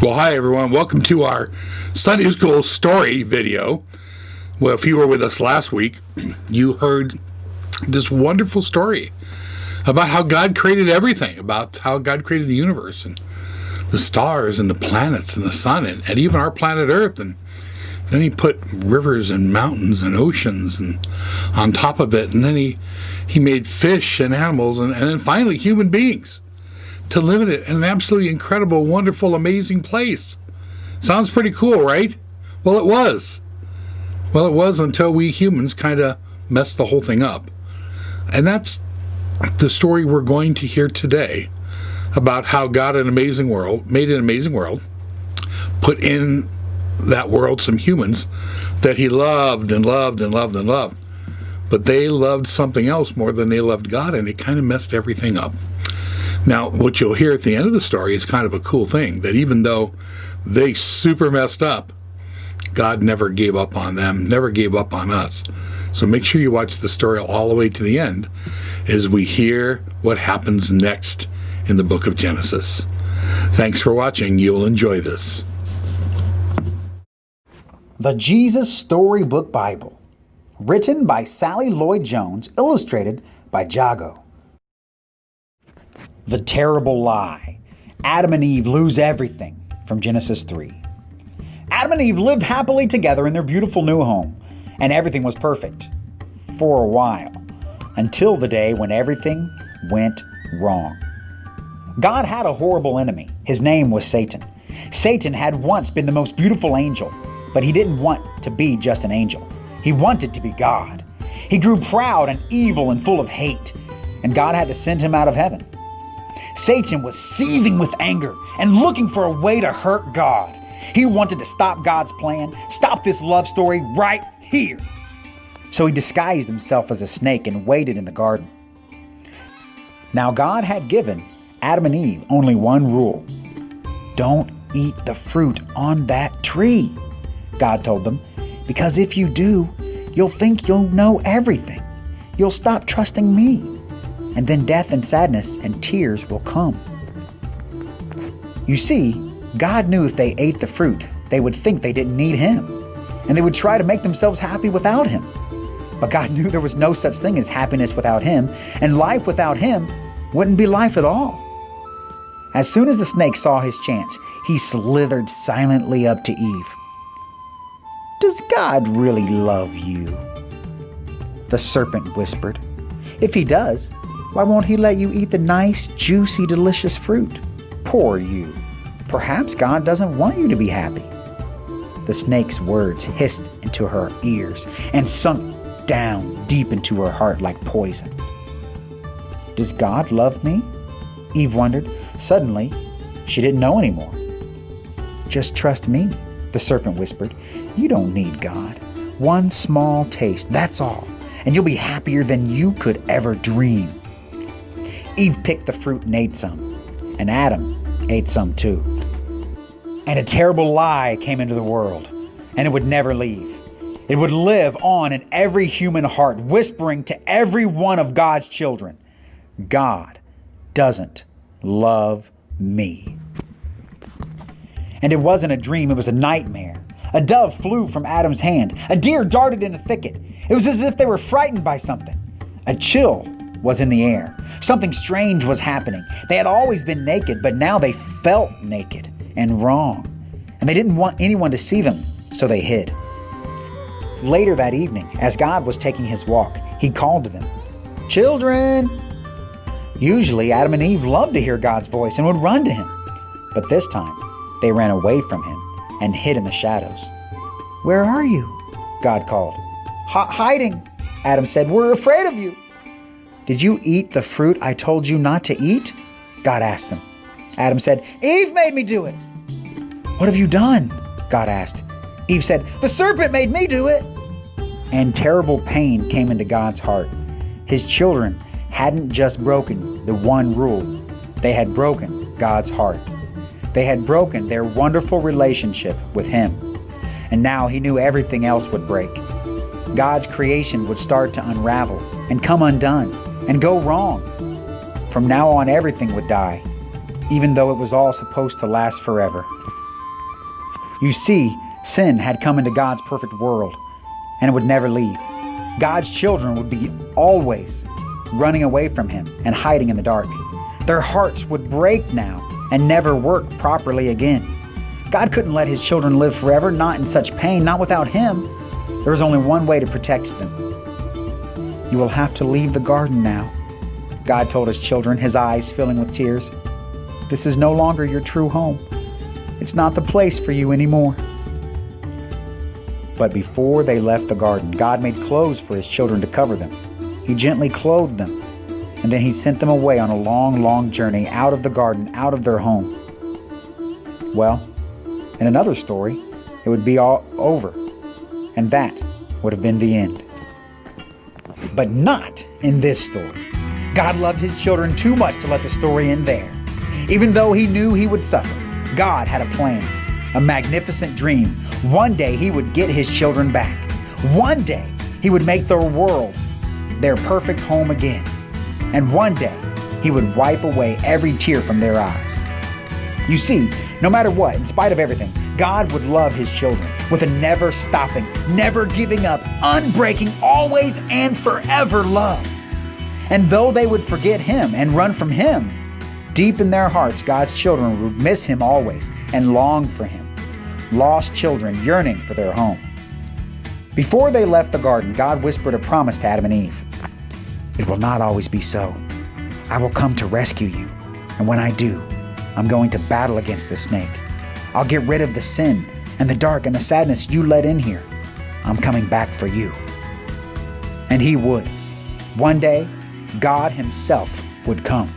Well, hi everyone. Welcome to our Sunday School story video. Well, if you were with us last week, you heard this wonderful story about how God created everything, about how God created the universe and the stars and the planets and the sun and even our planet Earth. And then he put rivers and mountains and oceans and on top of it. And then he made fish and animals and then finally human beings to live in it in an absolutely incredible, wonderful, amazing place. Sounds pretty cool, right? Well, it was. Well, it was until we humans kind of messed the whole thing up. And that's the story we're going to hear today about how God made an amazing world, put in that world some humans that he loved and loved and loved and loved. But they loved something else more than they loved God, and it kind of messed everything up. Now, what you'll hear at the end of the story is kind of a cool thing, that even though they super messed up, God never gave up on them, never gave up on us. So make sure you watch the story all the way to the end as we hear what happens next in the book of Genesis. Thanks for watching. You'll enjoy this. The Jesus Storybook Bible, written by Sally Lloyd-Jones, illustrated by Jago. The terrible lie. Adam and Eve lose everything, from Genesis 3. Adam and Eve lived happily together in their beautiful new home, and everything was perfect. For a while. Until the day when everything went wrong. God had a horrible enemy. His name was Satan. Satan had once been the most beautiful angel, but he didn't want to be just an angel. He wanted to be God. He grew proud and evil and full of hate, and God had to send him out of heaven. Satan was seething with anger and looking for a way to hurt God. He wanted to stop God's plan, stop this love story right here. So he disguised himself as a snake and waited in the garden. Now God had given Adam and Eve only one rule. Don't eat the fruit on that tree, God told them, because if you do, you'll think you'll know everything. You'll stop trusting me. And then death and sadness and tears will come. You see, God knew if they ate the fruit, they would think they didn't need him, and they would try to make themselves happy without him. But God knew there was no such thing as happiness without him, and life without him wouldn't be life at all. As soon as the snake saw his chance, he slithered silently up to Eve. "Does God really love you?" the serpent whispered. "If he does, why won't he let you eat the nice, juicy, delicious fruit? Poor you. Perhaps God doesn't want you to be happy." The snake's words hissed into her ears and sunk down deep into her heart like poison. "Does God love me?" Eve wondered. Suddenly, she didn't know anymore. "Just trust me," the serpent whispered. "You don't need God. One small taste, that's all, and you'll be happier than you could ever dream." Eve picked the fruit and ate some, and Adam ate some too. And a terrible lie came into the world, and it would never leave. It would live on in every human heart, whispering to every one of God's children, "God doesn't love me." And it wasn't a dream, it was a nightmare. A dove flew from Adam's hand. A deer darted in a thicket. It was as if they were frightened by something. A chill was in the air. Something strange was happening. They had always been naked, but now they felt naked and wrong. And they didn't want anyone to see them, so they hid. Later that evening, as God was taking his walk, he called to them, "Children!" Usually, Adam and Eve loved to hear God's voice and would run to him. But this time, they ran away from him and hid in the shadows. "Where are you?" God called. Hiding," Adam said. "We're afraid of you." "Did you eat the fruit I told you not to eat?" God asked them. Adam said, "Eve made me do it." "What have you done?" God asked. Eve said, "The serpent made me do it." And terrible pain came into God's heart. His children hadn't just broken the one rule. They had broken God's heart. They had broken their wonderful relationship with him. And now he knew everything else would break. God's creation would start to unravel and come undone and go wrong. From now on, everything would die, even though it was all supposed to last forever. You see, sin had come into God's perfect world, and it would never leave. God's children would be always running away from Him and hiding in the dark. Their hearts would break now and never work properly again. God couldn't let His children live forever, not in such pain, not without Him. There was only one way to protect them. You will have to leave the garden now, God told His children, His eyes filling with tears. This is no longer your true home. It's not the place for you anymore. But before they left the garden, God made clothes for His children to cover them. He gently clothed them, and then He sent them away on a long, long journey out of the garden, out of their home. Well, in another story, it would be all over, and that would have been the end. But not in this story. God loved His children too much to let the story end there. Even though He knew He would suffer, God had a plan, a magnificent dream. One day He would get His children back. One day He would make their world their perfect home again. And one day He would wipe away every tear from their eyes. You see, no matter what, in spite of everything, God would love His children with a never stopping, never giving up, unbreaking, always and forever love. And though they would forget Him and run from Him, deep in their hearts, God's children would miss Him always and long for Him. Lost children yearning for their home. Before they left the garden, God whispered a promise to Adam and Eve. It will not always be so. I will come to rescue you. And when I do, I'm going to battle against the snake. I'll get rid of the sin and the dark and the sadness you let in here. I'm coming back for you. And He would. One day, God Himself would come.